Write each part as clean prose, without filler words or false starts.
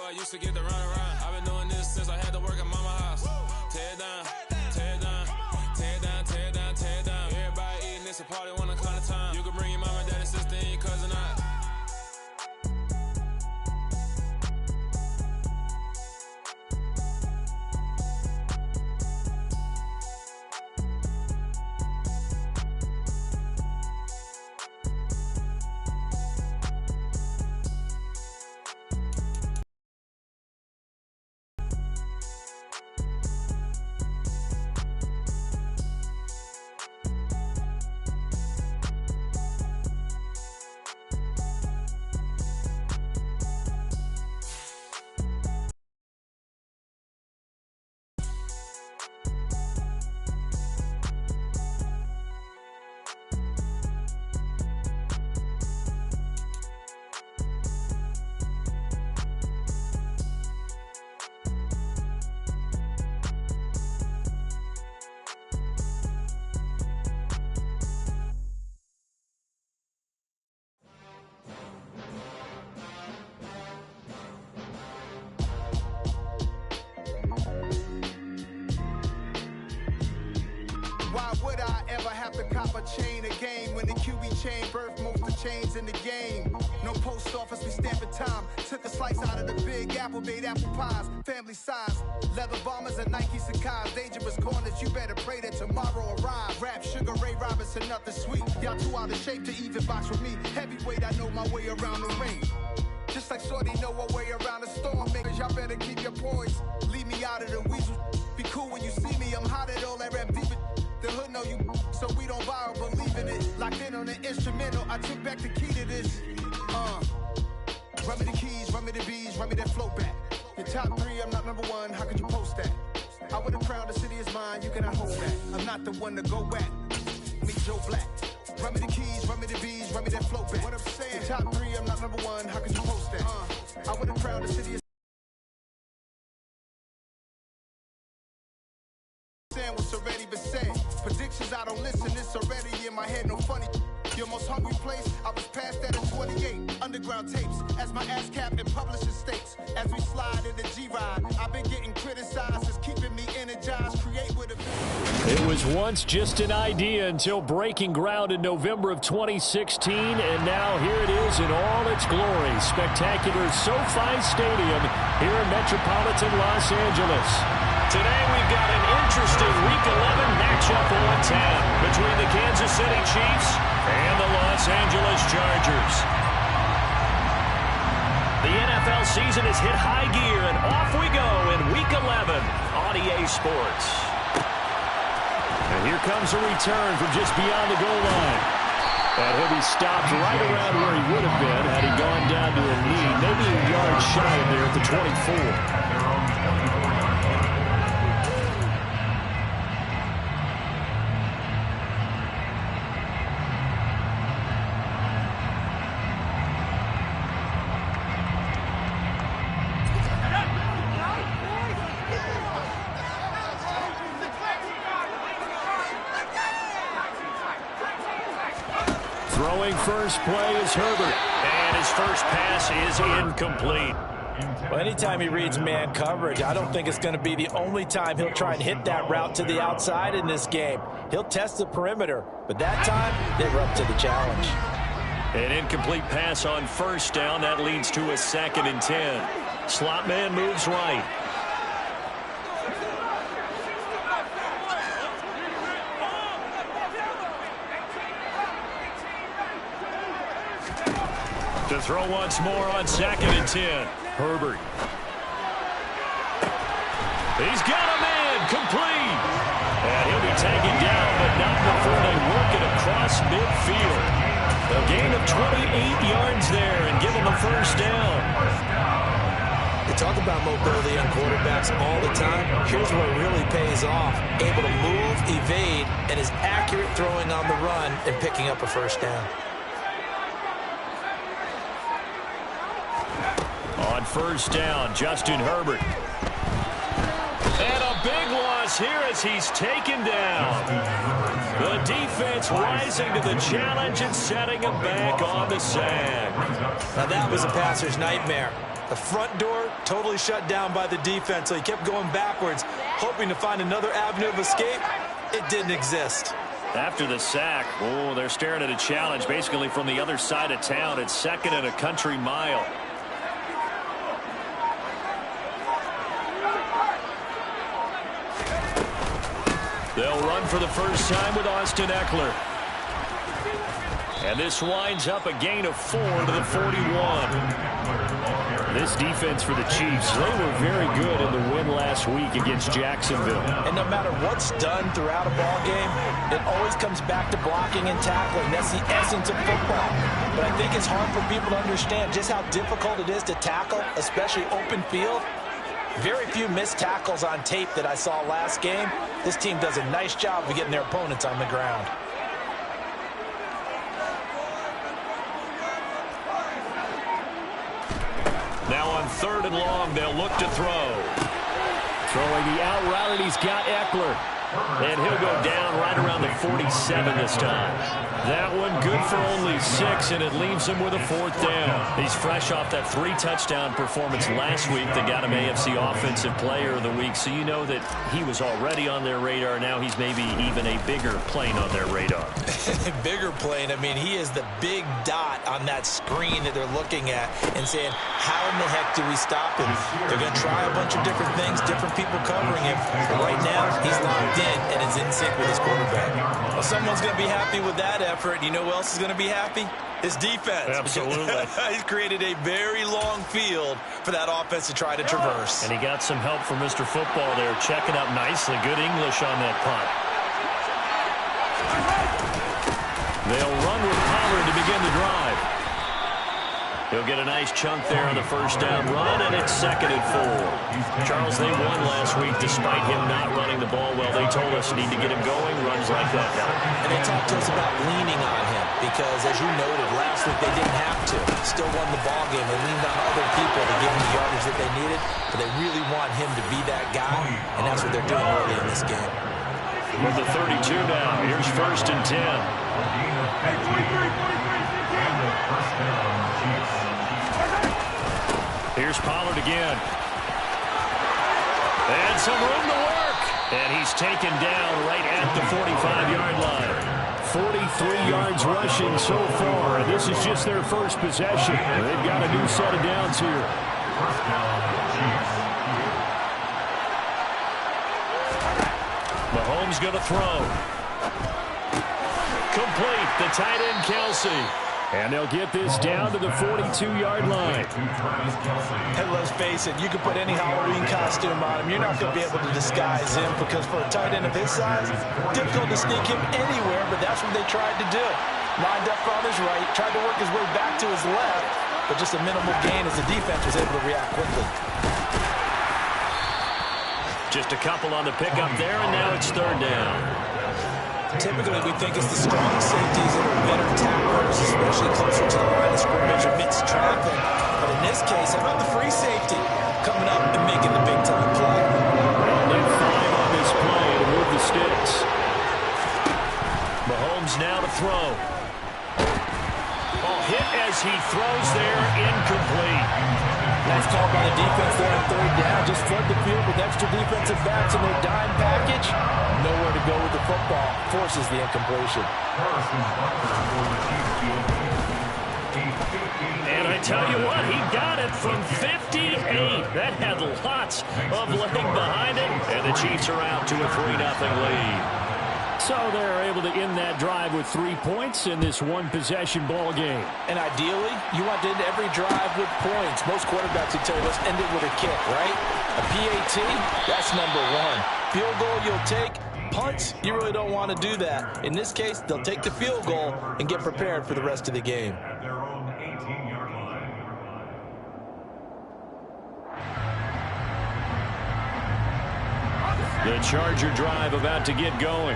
I used to get to run around. I've been doing this since I had to work at mama house. Tear it down, tear it down, tear it down, tear it down, tear it down. Everybody eating, it's a party when I come to town. You can bring your mama, daddy, sister, and your cousin out. Why would I ever have to cop a chain a game when the QB chain birthed most of the chains in the game? No post office, we stamping time. Took a slice out of the big apple, made apple pies, family size. Leather bombers and Nike Sacai's, dangerous corners, you better pray that tomorrow arrive. Rap, Sugar Ray Robinson, nothing sweet. Y'all too out of shape to even box with me. Heavyweight, I know my way around the ring. Just like Shorty know her way around the storm, niggas, y'all better keep your poise. Leave me out of the weasel. Be cool when you see me, I'm hot at all that rap deep. The hood know you, so we don't borrow, believe in it. Locked in on the instrumental, I took back the key to this. Run me the keys, run me the bees, run me that flow back. Your top three, I'm not number one, how could you post that? I would've crowned the city is mine, you cannot hold that. I'm not the one to go back. Meet Joe Black. Run me the keys, run me the bees, run me that flow back. What I'm saying, your top three, I'm not number one, how could you post that? I would've crowned the city is what's already been said. Predictions, I don't listen, it's already in my head, no funny. Your most hungry place, I was past that in 28. Underground tapes, as my ass cap in publishing states. As we slide in the G-Ride, I've been getting criticized, it's keeping me energized, create with a... It was once just an idea until breaking ground in November of 2016, and now here it is in all its glory. Spectacular SoFi Stadium here in metropolitan Los Angeles. Today we've got an interesting Week 11 matchup on tap between the Kansas City Chiefs and the Los Angeles Chargers. The NFL season has hit high gear, and off we go in Week 11 on EA Sports. And here comes a return from just beyond the goal line. And he'll be stopped right around where he would have been had he gone down to a knee, maybe a yard shy of there at the 24. Throwing first play is Herbert. And his first pass is incomplete. Well, anytime he reads man coverage, I don't think it's going to be the only time he'll try and hit that route to the outside in this game. He'll test the perimeter, but that time, they were up to the challenge. An incomplete pass on first down. That leads to a 2nd and 10. Slot man moves right. To throw once more on 2nd and 10. Herbert. He's got a man complete. And he'll be taken down, but not before they work it across midfield. A gain of 28 yards there and give him a first down. They talk about mobility on quarterbacks all the time. Here's where it really pays off. Able to move, evade, and is accurate throwing on the run and picking up a first down. On first down, Justin Herbert. And a big loss here as he's taken down. The defense rising to the challenge and setting him back on the sand. Now that was a passer's nightmare. The front door totally shut down by the defense, so he kept going backwards, hoping to find another avenue of escape. It didn't exist. After the sack, they're staring at a challenge basically from the other side of town. It's 2nd and a country mile. They'll run for the first time with Austin Ekeler. And this winds up a gain of 4 to the 41. This defense for the Chiefs, they were very good in the win last week against Jacksonville. And no matter what's done throughout a ball game, it always comes back to blocking and tackling. That's the essence of football. But I think it's hard for people to understand just how difficult it is to tackle, especially open field. Very few missed tackles on tape that I saw last game. This team does a nice job of getting their opponents on the ground. Now on 3rd and long, they'll look to throw. Throwing the out route, and he's got Ekeler. And he'll go down right around the 47 this time. That one good for only 6, and it leaves him with a 4th down. He's fresh off that 3-touchdown performance last week that got him AFC Offensive Player of the Week, so you know that he was already on their radar. Now he's maybe even a bigger plane on their radar. Bigger plane. I mean, he is the big dot on that screen that they're looking at and saying, how in the heck do we stop him? They're going to try a bunch of different things, different people covering him. But right now, he's locked in, and is in sync with his quarterback. Well, someone's going to be happy with that effort. You know who else is going to be happy? His defense. Absolutely. He's created a very long field for that offense to try to traverse. And he got some help from Mr. Football there, checking up nicely. Good English on that punt. They'll run with Pollard to begin the drive. He'll get a nice chunk there on the first down run, and it's 2nd and 4. Charles, they won last week despite him not running the ball well. They told us need to get him going, runs like that now. And they talked to us about leaning on him because, as you noted, last week they didn't have to. Still won the ball game. They leaned on other people to give them the yardage that they needed, but they really want him to be that guy, and that's what they're doing early in this game. With the 32 now, here's 1st and 10. Here's Pollard again. And some room to work. And he's taken down right at the 45-yard line. 43 yards rushing so far. This is just their first possession. They've got a new set of downs here. Mahomes going to throw. Complete. The tight end, Kelsey. And they'll get this down to the 42-yard line. And let's face it, you can put any Halloween costume on him. You're not going to be able to disguise him because for a tight end of his size, difficult to sneak him anywhere, but that's what they tried to do. Lined up on his right, tried to work his way back to his left, but just a minimal gain as the defense was able to react quickly. Just a couple on the pickup there, and now it's 3rd down. Typically, we think it's the strong safeties that are better tacklers, especially closer to the line of scrimmage amidst traffic. But in this case, how about the free safety coming up and making the big-time play? Only 5 on this play to move the sticks. Mahomes now to throw. Oh, hit as he throws there, incomplete. Nice call by the defense there on 3rd down. Just flood the field with extra defensive backs in their dime package. Nowhere to go with the football. Forces the incompletion. And I tell you what, he got it from 58. That had lots of leg behind it. And the Chiefs are out to a 3-0 lead. So they're able to end that drive with 3 points in this one-possession ball game. And ideally, you want to end every drive with points. Most quarterbacks would tell you, let's end it with a kick, right? A PAT, that's number 1. Field goal you'll take. Punts, you really don't want to do that. In this case, they'll take the field goal and get prepared for the rest of the game. The Charger drive about to get going.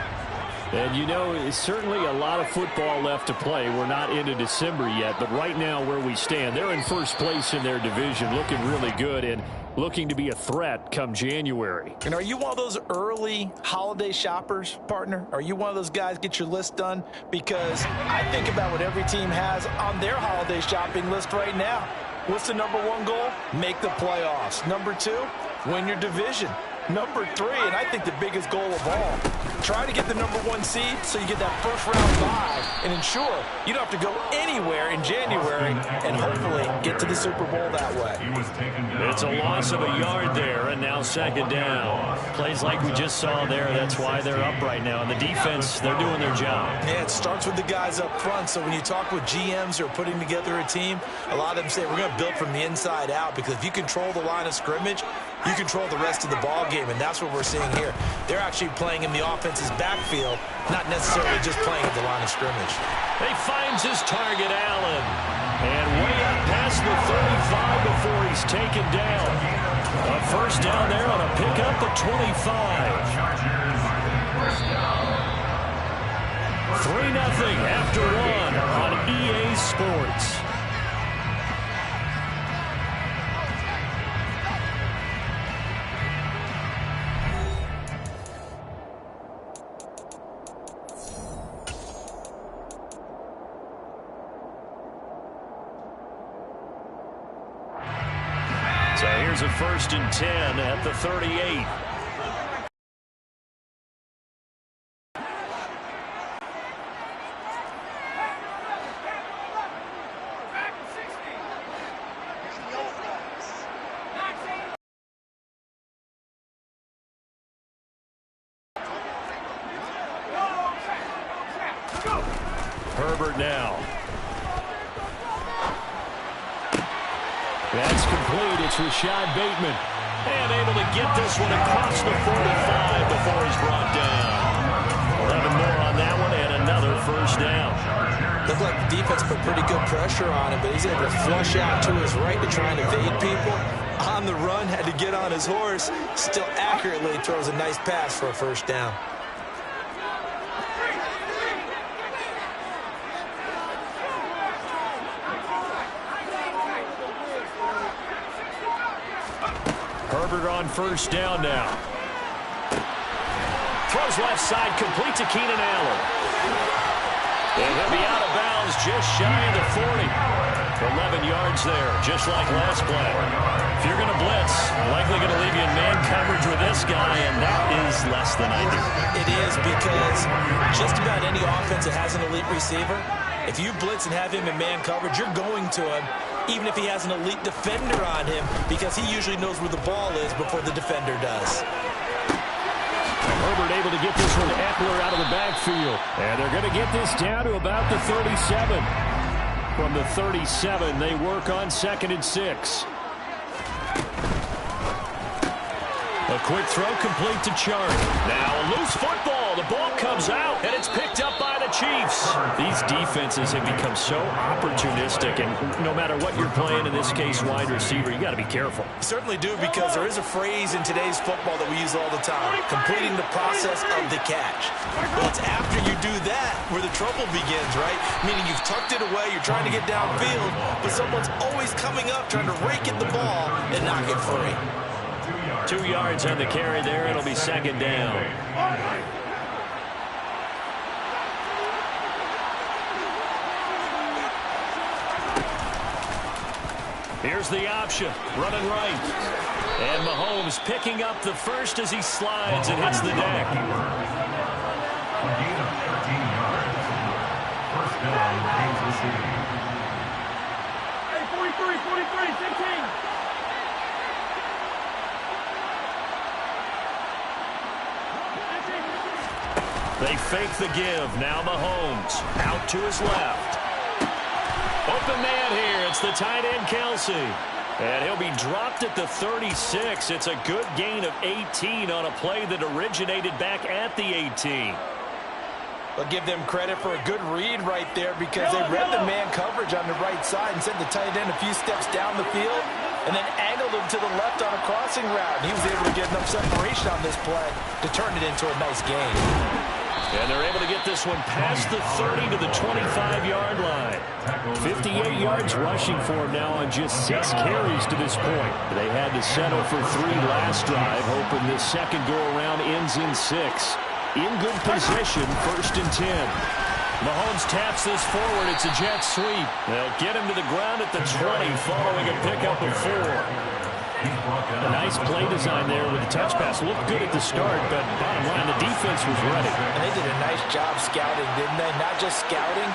And you know, it's certainly a lot of football left to play. We're not into December yet, but right now where we stand, they're in first place in their division, looking really good and looking to be a threat come January. And are you one of those early holiday shoppers, partner? Are you one of those guys get your list done? Because I think about what every team has on their holiday shopping list right now. What's the number one goal? Make the playoffs. Number 2, win your division. Number 3, and I think the biggest goal of all, try to get the number 1 seed so you get that first round bye and ensure you don't have to go anywhere in January and hopefully get to the Super Bowl that way. It's a loss of a yard there, and now second down. Plays like we just saw there, that's why they're up right now. And the defense, they're doing their job. Yeah, it starts with the guys up front. So when you talk with GMs who are putting together a team, a lot of them say we're going to build from the inside out, because if you control the line of scrimmage, you control the rest of the ball game, and that's what we're seeing here. They're actually playing in the offense's backfield, not necessarily just playing at the line of scrimmage. He finds his target, Allen. And way up past the 35 before he's taken down. A first down there on a pickup at 25. 3-0 after 1 on EA Sports. So here's a 1st and 10 at the 38. Herbert now. That's complete. It's Rashad Bateman. And able to get this one across the 45 before he's brought down. 11 more on that one and another first down. Looked like the defense put pretty good pressure on him, but he's able to flush out to his right to try and evade people. On the run, had to get on his horse. Still accurately throws a nice pass for a first down. Herbert on first down now. Throws left side, complete to Keenan Allen. And he'll be out of bounds just shy of the 40. 11 yards there, just like last play. If you're going to blitz, likely going to leave you in man coverage with this guy, and that is less than ideal. It is, because just about any offense that has an elite receiver, if you blitz and have him in man coverage, you're going to him, even if he has an elite defender on him, because he usually knows where the ball is before the defender does. Herbert able to get this one, Eckler out of the backfield. And they're going to get this down to about the 37. From the 37, they work on 2nd and 6. A quick throw complete to Chark. Now a loose football. The ball comes out, and it's picked up by the Chiefs. These defenses have become so opportunistic, and no matter what you're playing, in this case wide receiver, you got to be careful. You certainly do, because there is a phrase in today's football that we use all the time: completing the process of the catch. Well, it's after you do that where the trouble begins, right? Meaning you've tucked it away, you're trying to get downfield, but someone's always coming up trying to rake at the ball and knock it free. 2 yards on the carry there. It'll be second down. Here's the option, running right. And Mahomes picking up the first as he slides and hits the deck. 13 yards. First down, Kansas City. Hey, 43, 15. They fake the give. Now Mahomes out to his left. Open man here. It's the tight end, Kelsey. And he'll be dropped at the 36. It's a good gain of 18 on a play that originated back at the 18. I'll give them credit for a good read right there, because they read the man coverage on the right side and sent the tight end a few steps down the field and then angled him to the left on a crossing route. And he was able to get enough separation on this play to turn it into a nice gain. And they're able to get this one past the 30 to the 25-yard line. 58 yards rushing for him now on just 6 carries to this point. They had to settle for 3 last drive, hoping this second go-around ends in 6. In good position, 1st and 10. Mahomes taps this forward. It's a jet sweep. They'll get him to the ground at the 20 following a pickup of 4. A nice play design there with the touch pass. Looked good at the start, but bottom line, the defense was ready. And they did a nice job scouting, didn't they? Not just scouting,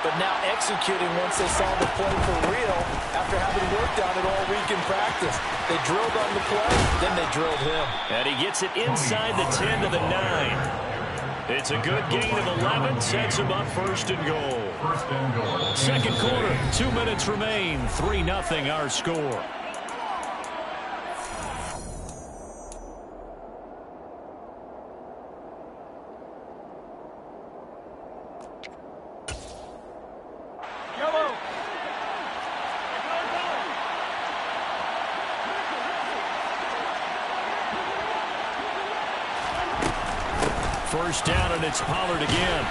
but now executing once they saw the play for real after having worked on it all week in practice. They drilled on the play, then they drilled him. And he gets it inside the 10 to the 9. It's a good gain of 11, sets him up first and goal. Second quarter, 2 minutes remain, 3-0 our score. First down, and it's Pollard again.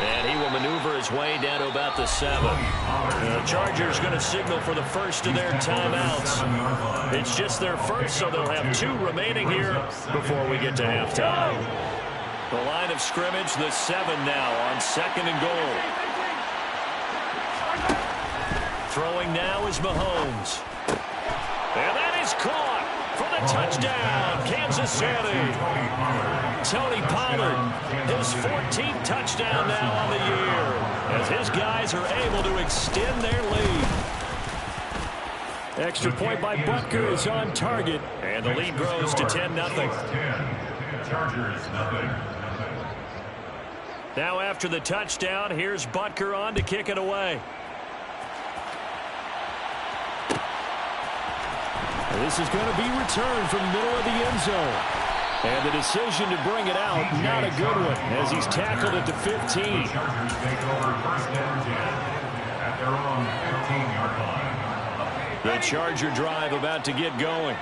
And he will maneuver his way down to about the 7. The Chargers going to signal for the first of their timeouts. It's just their first, so they'll have 2 remaining here before we get to halftime. The line of scrimmage, the 7 now on 2nd and goal. Throwing now is Mahomes. And that is caught for the touchdown, Kansas City. Tony Pollard, his 14th touchdown now on the year, as his guys are able to extend their lead. Extra point by Butker is on target, and the lead grows to 10-0. Chargers, nothing. Now after the touchdown, here's Butker on to kick it away. This is going to be returned from the middle of the end zone. And the decision to bring it out, not a good one, as he's tackled at the 15. Chargers take over first and 10 at their own 15-yard line. The Charger drive about to get going.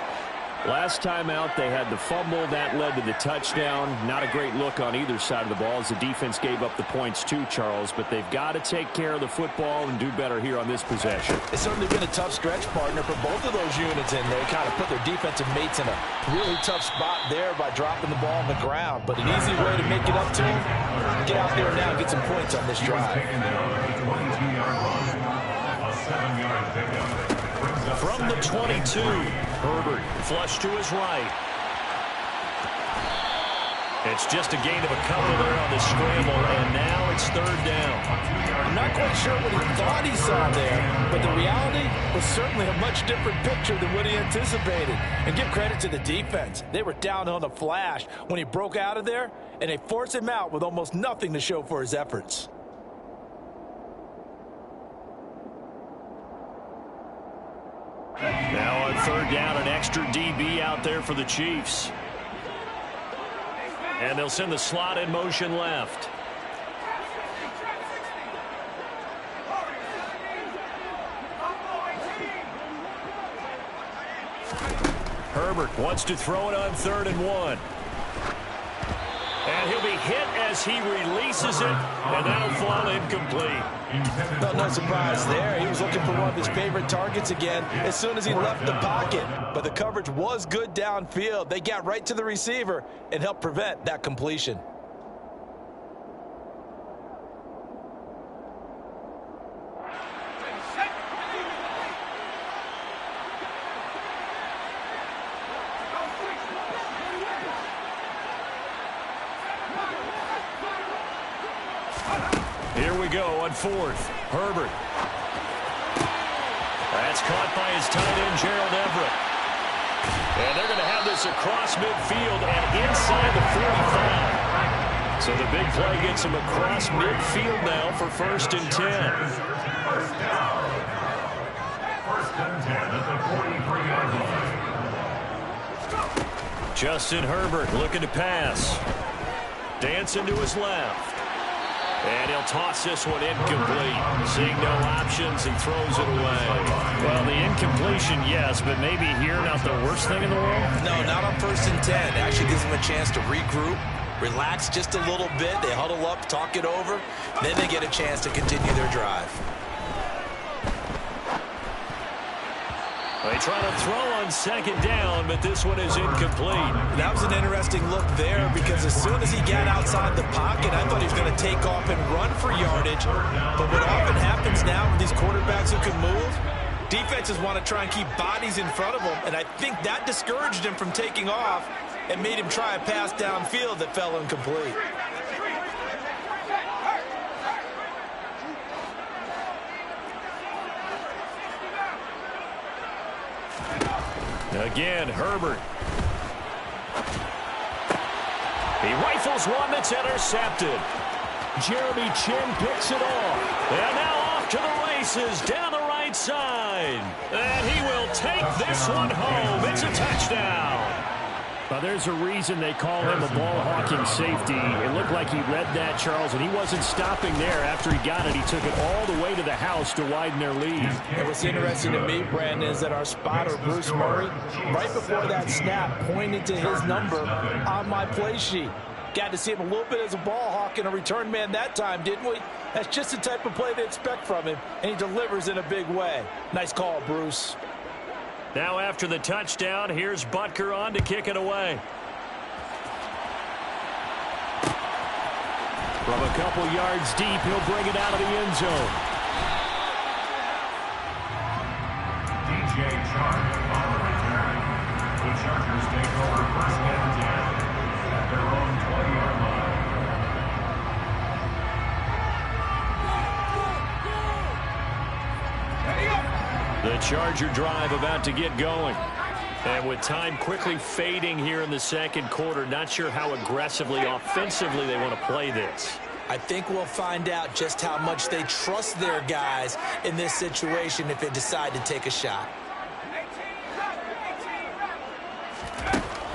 Last time out, they had the fumble. That led to the touchdown. Not a great look on either side of the ball as the defense gave up the points too, Charles. But they've got to take care of the football and do better here on this possession. It's certainly been a tough stretch, partner, for both of those units in there. Kind of put their defensive mates in a really tough spot there by dropping the ball on the ground. But an easy way to make it up to them, get out there now and get some points on this drive. From the 22, Herbert flush to his right. It's just a gain of a couple there on the scramble, and now it's 3rd down. I'm not quite sure what he thought he saw there, but the reality was certainly a much different picture than what he anticipated. And give credit to the defense. They were down on the flash when he broke out of there, and they forced him out with almost nothing to show for his efforts. Now on 3rd down, an extra DB out there for the Chiefs. And they'll send the slot in motion left. Herbert wants to throw it on 3rd and 1. And he'll be hit as he releases it, and that'll fall incomplete. No surprise there. He was looking for one of his favorite targets again as soon as he left the pocket. But the coverage was good downfield. They got right to the receiver and helped prevent that completion. Here we go on 4th. Herbert. That's caught by his tight end, Gerald Everett. And they're going to have this across midfield and inside the 45. So the big play gets him across midfield now for 1st and 10. First down. 1st and 10 at the 43-yard line. Justin Herbert looking to pass. Dancing to his left. And he'll toss this one incomplete. Seeing no options and throws it away. Well, the incompletion, yes, but maybe here not the worst thing in the world? No, not on 1st and 10. It actually gives them a chance to regroup, relax just a little bit. They huddle up, talk it over. Then they get a chance to continue their drive. They try to throw on second down, but this one is incomplete. That was an interesting look there because as soon as he got outside the pocket, I thought he was going to take off and run for yardage. But what often happens now with these quarterbacks who can move, defenses want to try and keep bodies in front of them, and I think that discouraged him from taking off and made him try a pass downfield that fell incomplete. Again, Herbert. He rifles one that's intercepted. Jeremy Chinn picks it off. And now off to the races down the right side. And he will take this one home. It's a touchdown. Well, there's a reason they call him a ball-hawking safety. It looked like he read that, Charles, and he wasn't stopping there. After he got it, he took it all the way to the house to widen their lead. And what's interesting to me, Brandon, is that our spotter, Bruce Murray, right before that snap, pointed to his number on my play sheet. Got to see him a little bit as a ball hawk and a return man that time, didn't we? That's just the type of play they expect from him, and he delivers in a big way. Nice call, Bruce. Now after the touchdown, here's Butker on to kick it away. From a couple yards deep, he'll bring it out of the end zone. DJ Chark on the return. The Chargers take over first and 10 at their own 20-yard line. The Charger drive about to get going. And with time quickly fading here in the second quarter, not sure how aggressively, offensively they want to play this. I think we'll find out just how much they trust their guys in this situation if they decide to take a shot.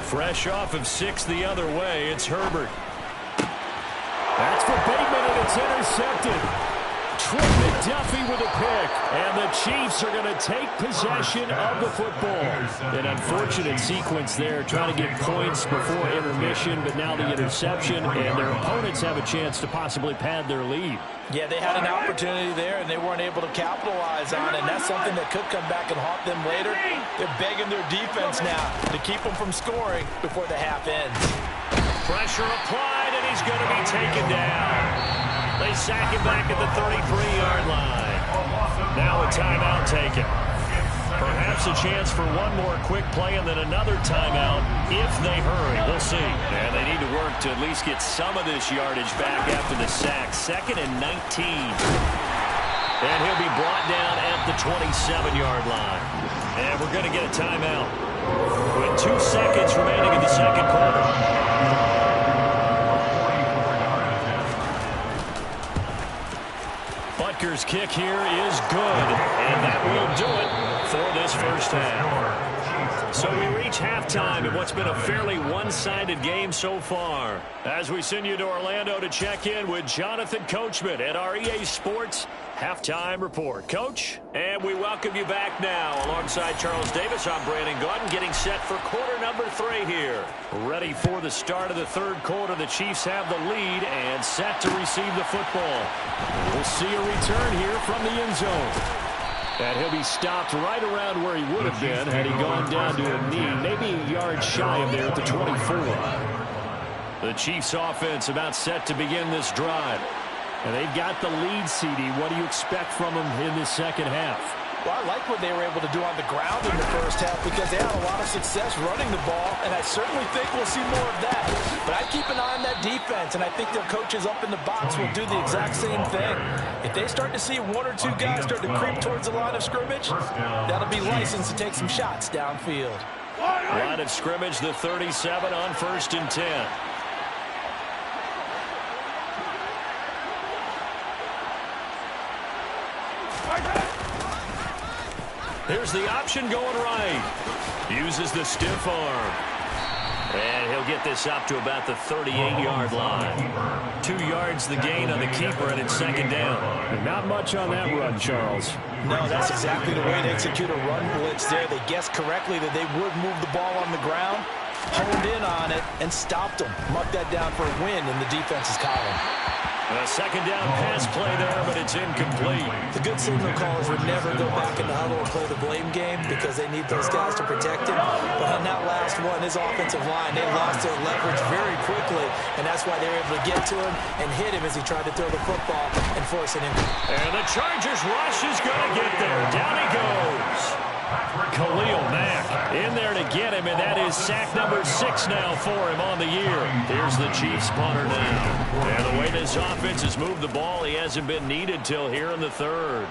Fresh off of 6 the other way, it's Herbert. That's for Bateman, and it's intercepted. Trent McDuffie with a pick, and the Chiefs are going to take possession of the football. An unfortunate sequence there, trying to get points before intermission, but now the interception, and their opponents have a chance to possibly pad their lead. Yeah, they had an opportunity there, and they weren't able to capitalize on it, and that's something that could come back and haunt them later. They're begging their defense now to keep them from scoring before the half ends. Pressure applied, and he's going to be taken down. They sack him back at the 33-yard line. Now a timeout taken. Perhaps a chance for one more quick play and then another timeout if they hurry. We'll see. And they need to work to at least get some of this yardage back after the sack. 2nd and 19. And he'll be brought down at the 27-yard line. And we're going to get a timeout with 2 seconds remaining in the second quarter. Butker's kick here is good, and that will do it for this first half. So we reach halftime in what's been a fairly one-sided game so far. As we send you to Orlando to check in with Jonathan Coachman at our EA Sports Halftime Report. Coach, and we welcome you back now. Alongside Charles Davis, I'm Brandon Gaudin, getting set for quarter number 3 here. Ready for the start of the third quarter. The Chiefs have the lead and set to receive the football. We'll see a return here from the end zone. And he'll be stopped right around where he would have been had he gone down to a knee, maybe a yard shy of there at the 24. The Chiefs offense about set to begin this drive. And they've got the lead, CD. What do you expect from them in the second half? Well, I like what they were able to do on the ground in the first half because they had a lot of success running the ball, and I certainly think we'll see more of that. But I keep an eye on that defense, and I think their coaches up in the box will do the exact same thing. If they start to see 1 or 2 guys start to creep towards the line of scrimmage, that'll be licensed to take some shots downfield. Line of scrimmage, the 37 on 1st and 10. Here's the option going right. Uses the stiff arm. And he'll get this up to about the 38-yard line. 2 yards the gain on the keeper, and it's second down. And not much on that run, Charles. No, that's exactly the way to execute a run blitz there. They guessed correctly that they would move the ball on the ground, honed in on it, and stopped them. Mark that down for a win in the defense's column. A second down pass play there, but it's incomplete. The good signal callers would never go back in the huddle and play the blame game because they need those guys to protect him. But on that last one, his offensive line, they lost their leverage very quickly, and that's why they were able to get to him and hit him as he tried to throw the football and force an incomplete. And the Chargers rush is going to get there. Down he goes. Khalil Mack in there to get him, and that is sack number 6 now for him on the year. Here's the Chiefs punter now. And the way this offense has moved the ball, he hasn't been needed till here in the third.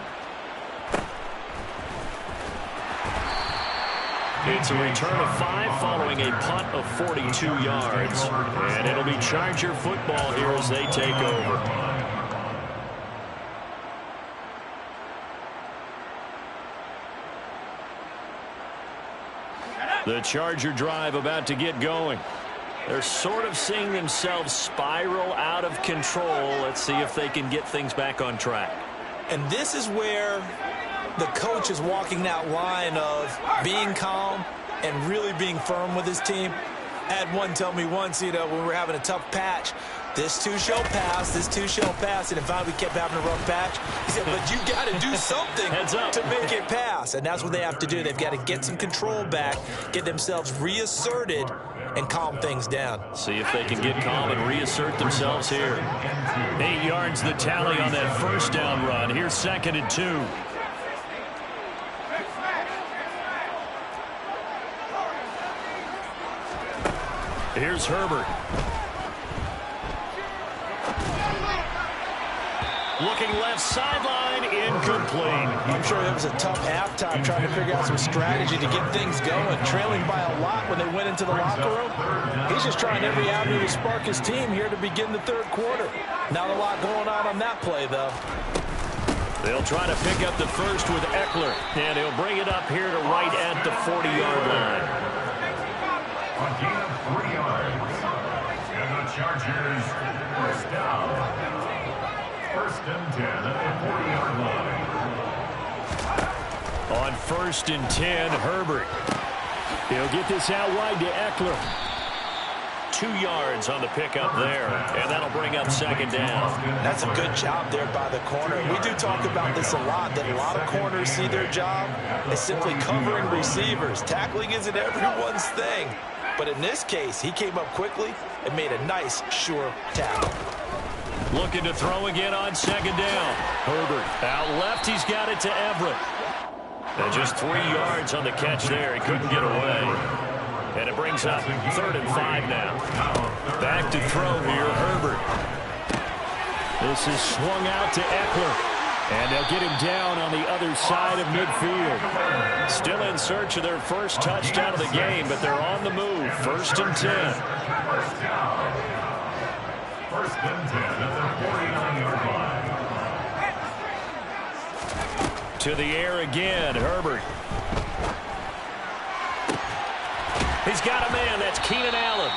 It's a return of 5 following a punt of 42 yards. And it'll be Charger football here as they take over. The Charger drive about to get going. They're sort of seeing themselves spiral out of control. Let's see if they can get things back on track. And this is where the coach is walking that line of being calm and really being firm with his team. I had one tell me once, when we were having a tough patch, this too shall pass, this too shall pass. And in fact, we kept having a rough patch. He said, but you got to do something to make it pass. And that's what they have to do. They've got to get some control back, get themselves reasserted, and calm things down. See if they can get calm and reassert themselves here. 8 yards the tally on that first down run. Here's 2nd and 2. Here's Herbert. Looking left sideline, incomplete. I'm sure it was a tough halftime trying to figure out some strategy to get things going. Trailing by a lot when they went into the locker room. He's just trying every avenue to spark his team here to begin the third quarter. Not a lot going on that play, though. They'll try to pick up the first with Eckler, and he'll bring it up here to right at the 40-yard line. A gain of 3 yards. And the Chargers first down. 1st and 10 at the 40-yard line. On 1st and 10, Herbert. He'll get this out wide to Eckler. 2 yards on the pickup there, and that'll bring up 2nd down. That's a good job there by the corner. We do talk about this a lot, that a lot of corners see their job as simply covering receivers. Tackling isn't everyone's thing. But in this case, he came up quickly and made a nice, sure tackle. Looking to throw again on 2nd down. Herbert out left. He's got it to Everett. And just 3 yards on the catch there. He couldn't get away. And it brings up 3rd and 5 now. Back to throw here, Herbert. This is swung out to Eckler. And they'll get him down on the other side of midfield. Still in search of their first touchdown of the game, but they're on the move. 1st and 10. 1st and 10 at the 49-yard line. To the air again, Herbert. He's got a man. That's Keenan Allen.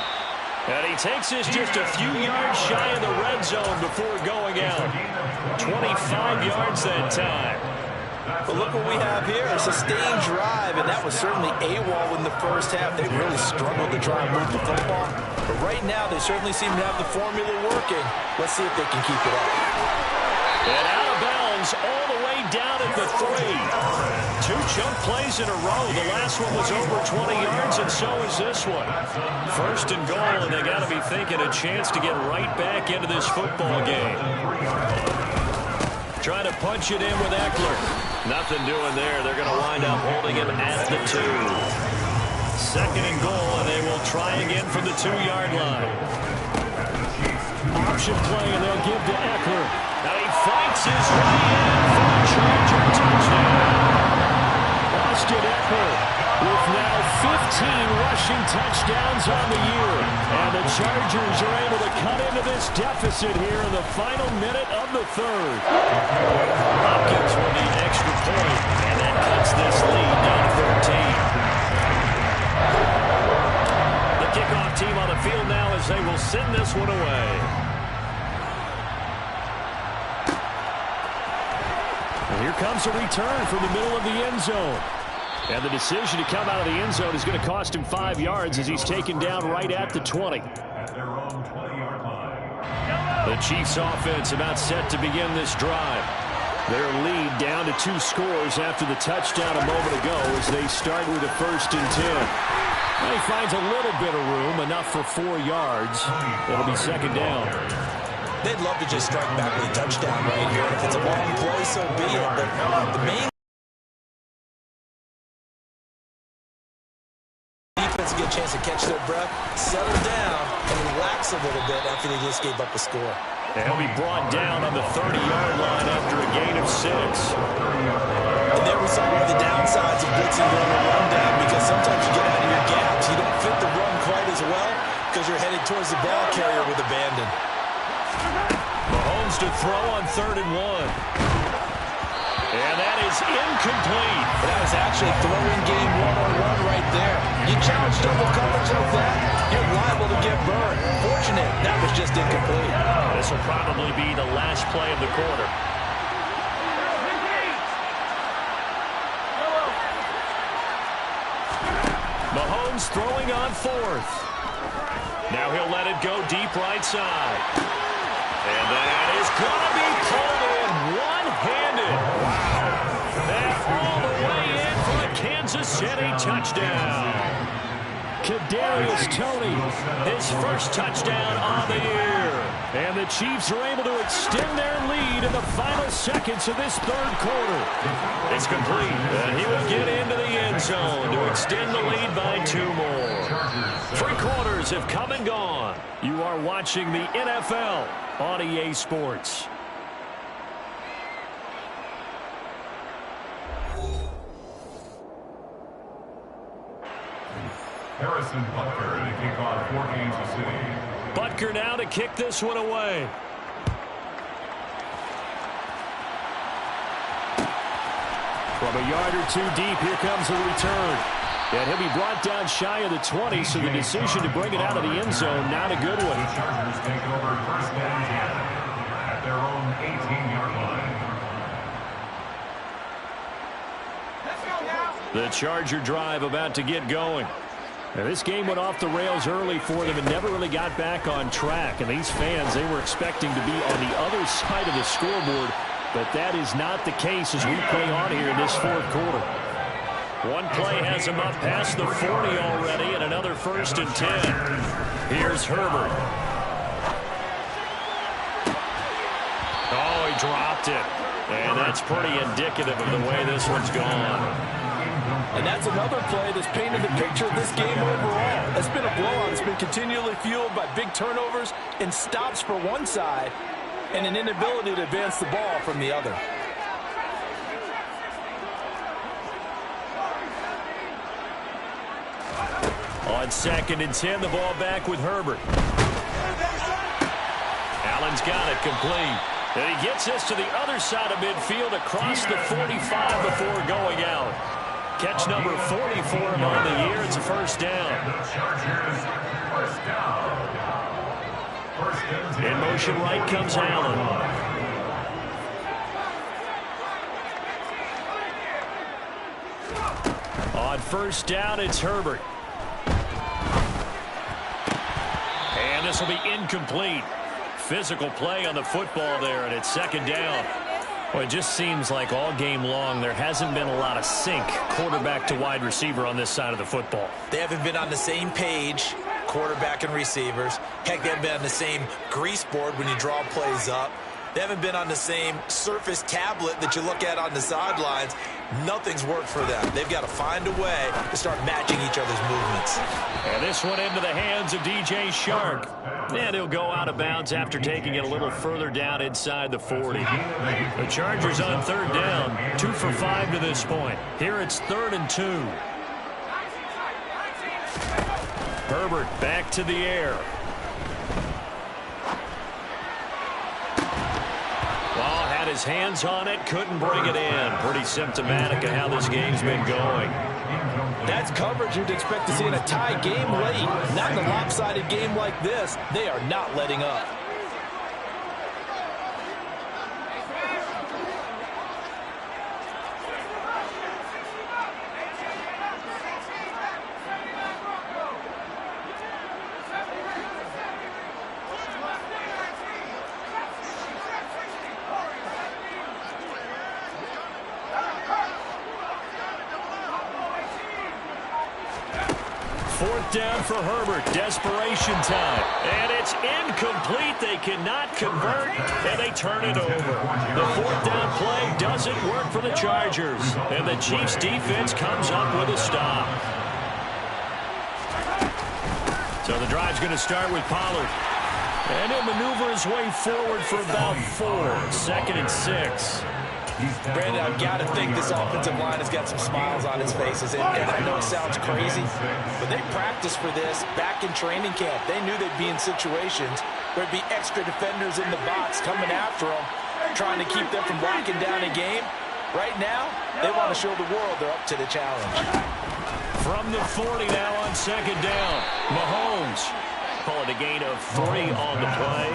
And he takes this just a few yards shy of the red zone before going out. 25 yards that time. But look what we have here, a sustained drive, and that was certainly AWOL in the first half. They really struggled to try and move the football. But right now, they certainly seem to have the formula working. Let's see if they can keep it up. And out of bounds all the way down at the 3. 2 chunk plays in a row. The last one was over 20 yards, and so is this one. 1st and goal, and they got to be thinking a chance to get right back into this football game. Trying to punch it in with Eckler. Nothing doing there. They're going to wind up holding him at the 2. 2nd and goal, and they will try again from the 2-yard line. Option play, and they'll give to Eckler. Now he fights his way in for a Charger touchdown. Austin Eckler with now 15 rushing touchdowns on the year. And the Chargers are able to cut into this deficit here in the final minute of the 3rd. Hopkins will need an extra point, and that cuts this lead down to 13. The kickoff team on the field now as they will send this one away. And here comes a return from the middle of the end zone. And the decision to come out of the end zone is going to cost him 5 yards as he's taken down right at the 20. At their own 20-yard line. The Chiefs offense about set to begin this drive. Their lead down to 2 scores after the touchdown a moment ago as they start with a 1st and 10. Well, he finds a little bit of room, enough for 4 yards. It'll be 2nd down. They'd love to just strike back with a touchdown right here. If it's a long play, so be it. But the main defense get a chance to catch their breath, settle down, and relax a little bit after they just gave up a score. And he'll be brought down on the 30-yard line after a gain of 6. And there we saw one of the downsides of blitzing during a rundown, because sometimes you get out of your gaps. You don't fit the run quite as well because you're headed towards the ball carrier with abandon. Mahomes to throw on 3rd and 1. And that is incomplete. That was actually throwing game one-on-one right there. You challenge double coverage like that, you're liable to get burned. Fortunate, that was just incomplete. This will probably be the last play of the quarter. Mahomes throwing on 4th. Now he'll let it go deep right side. And that is going to be pulled in one-handed. Wow. That all the way in for a Kansas City touchdown. Kadarius Toney, his first touchdown on the year. And the Chiefs are able to extend their lead in the final seconds of this 3rd quarter. It's complete, and he will get into the end zone to extend the lead by 2 more. 3 quarters have come and gone. You are watching the NFL on EA Sports. Harrison Butker to kick off for Kansas City. Butker now to kick this one away. From a yard or 2 deep, here comes the return. And he'll be brought down shy of the 20, so the decision to bring it out of the end zone, not a good one. The Chargers take over 1st and 10 at their own 18-yard line. The Charger drive about to get going. Now, this game went off the rails early for them and never really got back on track. And these fans, they were expecting to be on the other side of the scoreboard, but that is not the case as we play on here in this 4th quarter. One play has him up past the 40 already, and another 1st and 10. Here's Herbert. Oh, he dropped it. And that's pretty indicative of the way this one's gone. And that's another play that's painted the picture of this game overall. It's been a blowout. It's been continually fueled by big turnovers and stops for one side and an inability to advance the ball from the other. On 2nd and 10, the ball back with Herbert. Allen's got it complete. And he gets this to the other side of midfield across the 45 before going out. Catch number 40 for him on the year. It's a 1st down. The Chargers, 1st down. 1st and 10. In motion right comes Allen. On 1st down, it's Herbert. And this will be incomplete. Physical play on the football there, and it's 2nd down. Well, it just seems like all game long there hasn't been a lot of sync quarterback to wide receiver on this side of the football. They haven't been on the same page, quarterback and receivers. Heck, they haven't been on the same grease board when you draw plays up. They haven't been on the same surface tablet that you look at on the sidelines. Nothing's worked for them. They've got to find a way to start matching each other's movements. And this one into the hands of DJ Chark. And he'll go out of bounds after taking it a little further down inside the 40. The Chargers on 3rd down, 2 for 5 to this point. Here it's 3rd and 2. Herbert back to the air. Ball had his hands on it, couldn't bring it in. Pretty symptomatic of how this game's been going. That's coverage you'd expect to see in a tie game late. Not in a lopsided game like this. They are not letting up. 4th down for Herbert. Desperation time. And it's incomplete. They cannot convert, and they turn it over. The 4th down play doesn't work for the Chargers. And the Chiefs defense comes up with a stop. So the drive's going to start with Pollard. And he'll maneuver his way forward for about 4. 2nd and 6. Brandon, I've got to think this offensive line has got some smiles on its faces. And I know it sounds crazy, but they practiced for this back in training camp. They knew they'd be in situations where there'd be extra defenders in the box coming after them, trying to keep them from locking down a game. Right now, they want to show the world they're up to the challenge. From the 40 now on 2nd down, Mahomes. Call it a gain of 3 on the play,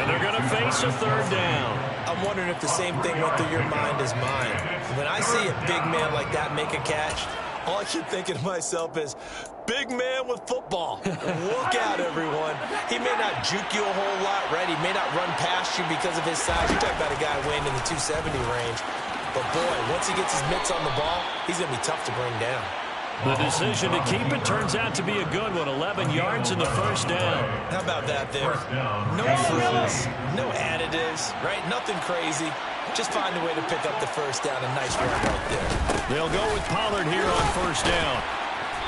and they're going to face a 3rd down. I'm wondering if the same thing went through your mind as mine. When I see a big man like that make a catch, all I keep thinking to myself is, big man with football. Look out, everyone. He may not juke you a whole lot, right? He may not run past you because of his size. You're talking about a guy weighing in the 270 range. But, boy, once he gets his mitts on the ball, he's going to be tough to bring down. The decision to keep it turns out to be a good one. 11 yards in the 1st down. How about that there? No frills, no additives, right? Nothing crazy. Just find a way to pick up the 1st down. A nice run right there. They'll go with Pollard here on 1st down.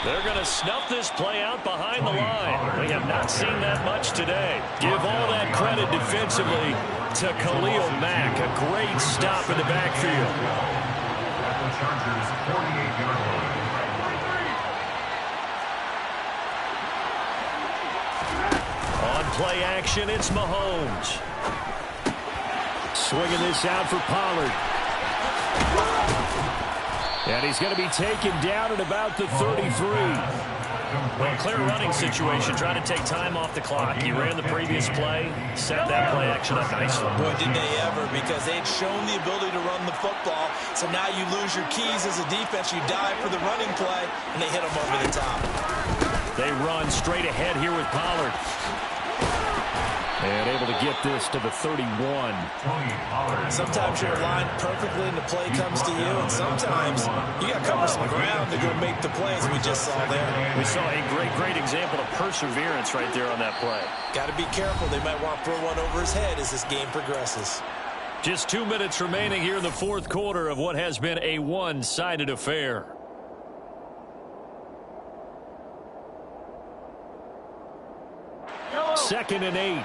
They're going to snuff this play out behind the line. We have not seen that much today. Give all that credit defensively to Khalil Mack. A great stop in the backfield. The Chargers 48-yard line. On play action, it's Mahomes. Swinging this out for Pollard. And he's going to be taken down at about the 33. Well, clear running situation, trying to take time off the clock. He ran the previous play, set that play action up nicely. Boy, did they ever, because they'd shown the ability to run the football. So now you lose your keys as a defense. You dive for the running play, and they hit them over the top. They run straight ahead here with Pollard. And able to get this to the 31. Sometimes you're lined perfectly and the play comes to you, and sometimes you got to cover some ground to go make the plays we just saw there. We saw a great example of perseverance right there on that play. Got to be careful. They might want to throw one over his head as this game progresses. Just 2 minutes remaining here in the 4th quarter of what has been a one-sided affair. Second and 8.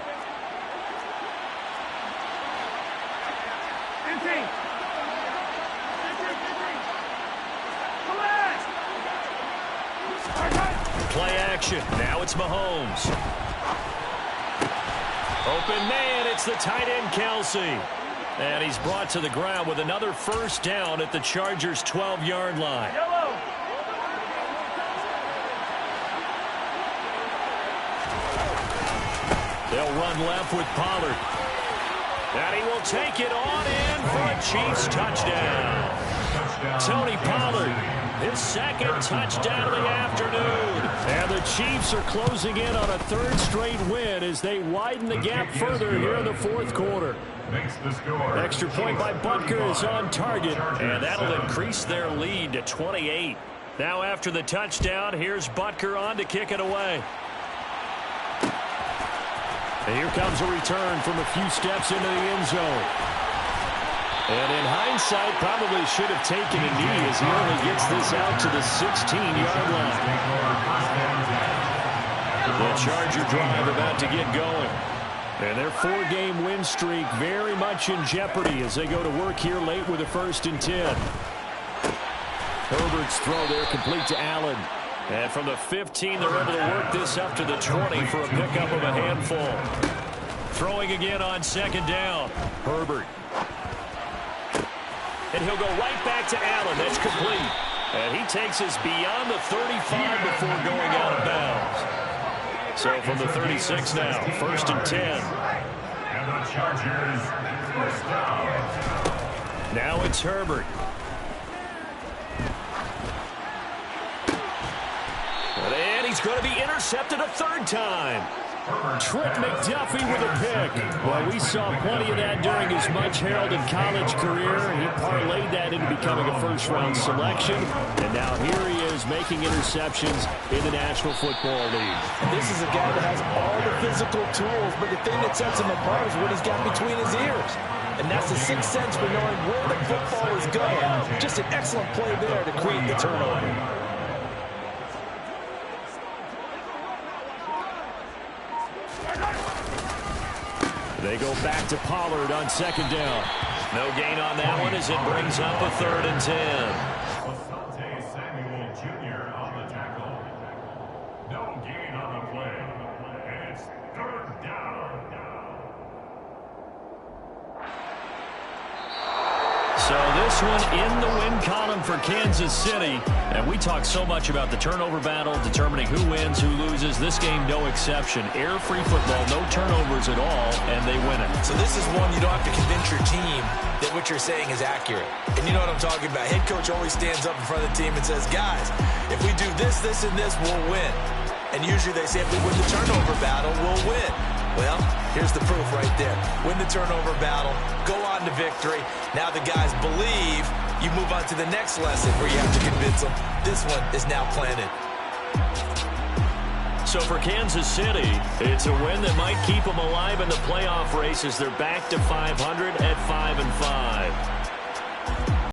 Play action. Now it's Mahomes. Open man. It's the tight end, Kelsey. And he's brought to the ground with another 1st down at the Chargers' 12-yard line. They'll run left with Pollard. And he will take it on in for a Chiefs touchdown. Tony Pollard, his 2nd touchdown of the afternoon. And the Chiefs are closing in on a 3rd straight win as they widen the gap further here in the 4th quarter. Extra point by Butker is on target, and that'll increase their lead to 28. Now after the touchdown, here's Butker on to kick it away. And here comes a return from a few steps into the end zone. And in hindsight, probably should have taken a knee as he only gets this out to the 16-yard line. The Charger drive about to get going. And their 4-game win streak very much in jeopardy as they go to work here late with a 1st and 10. Herbert's throw there complete to Allen. And from the 15, they're able to work this up to the 20 for a pickup of a handful. Throwing again on 2nd down. Herbert. And he'll go right back to Allen. That's complete. And he takes us beyond the 35 before going out of bounds. So from the 36 now, 1st and 10. And the Chargers, 1st down. Now it's Herbert. And he's going to be intercepted a 3rd time. Trent McDuffie with a pick. Well, we saw plenty of that during his much-heralded college career. He parlayed that into becoming a 1st-round selection. And now here he is making interceptions in the National Football League. This is a guy that has all the physical tools, but the thing that sets him apart is what he's got between his ears. And that's the sixth sense for knowing where the football is going. Just an excellent play there to create the turnover. They go back to Pollard on second down. No gain on that one as it brings up a 3rd and 10. Asante Samuel Jr. on the tackle. No gain on the play. And it's 3rd down. So this one in the win column for Kansas City. And we talk so much about the turnover battle, determining who wins, who loses. This game, no exception. Air-free football, no turnovers at all, and they win it. So this is one you don't have to convince your team that what you're saying is accurate. And you know what I'm talking about. Head coach always stands up in front of the team and says, guys, if we do this, this, and this, we'll win. And usually they say if we win the turnover battle, we'll win. Well, here's the proof right there. Win the turnover battle, go on to victory. Now the guys believe. You move on to the next lesson where you have to convince them. This one is now planted. So for Kansas City, it's a win that might keep them alive in the playoff race as they're back to 500 at 5-5.